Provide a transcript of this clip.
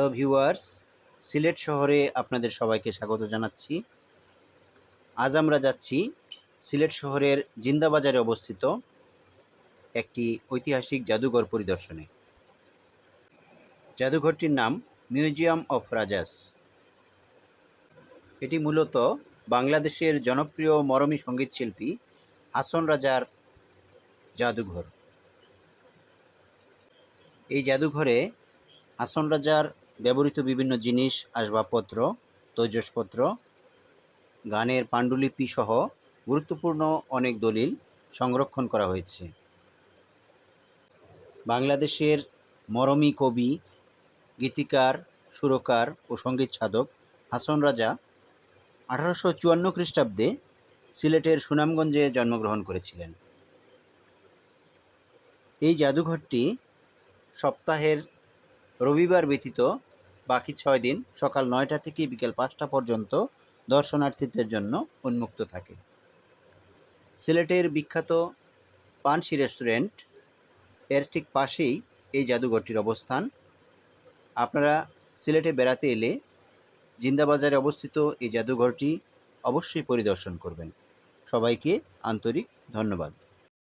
Hello viewers, Sylhet শহরে আপনাদের সবাইকে স্বাগত জানাচ্ছি। আজ আমরা যাচ্ছি সিলেট শহরের জিন্দাবাজারে অবস্থিত একটি ঐতিহাসিক জাদুঘর পরিদর্শনে। জাদুঘরটির নাম মিউজিয়াম অফ রাজাস। এটি মূলত বাংলাদেশের জনপ্রিয় মরমী সঙ্গীতশিল্পী হাসন রাজার জাদুঘর। এই জাদুঘরে হাসন রাজার ব্যবহৃত বিভিন্ন জিনিস, আসবাবপত্র, তৈজসপত্র, গানের পাণ্ডুলিপি সহ গুরুত্বপূর্ণ অনেক দলিল সংরক্ষণ করা হয়েছে। বাংলাদেশের মরমী কবি, গীতিকার, সুরকার ও সঙ্গীত সাধক হাসন রাজা 1854 খ্রিস্টাব্দে সিলেটের সুনামগঞ্জে জন্মগ্রহণ করেছিলেন। এই জাদুঘরটি সপ্তাহের রবিবার ব্যতীত বাকি 6 দিন সকাল 9টা থেকে বিকেল 5টা পর্যন্ত দর্শনার্থীদের জন্য উন্মুক্ত থাকে। সিলেটের বিখ্যাত পানসি রেস্টুরেন্ট এর ঠিক পাশেই এই জাদুঘরটির অবস্থান। আপনারা সিলেটে বেড়াতে এলে জিন্দাবাজারে অবস্থিত এই জাদুঘরটি অবশ্যই পরিদর্শন করবেন। সবাইকে আন্তরিক ধন্যবাদ।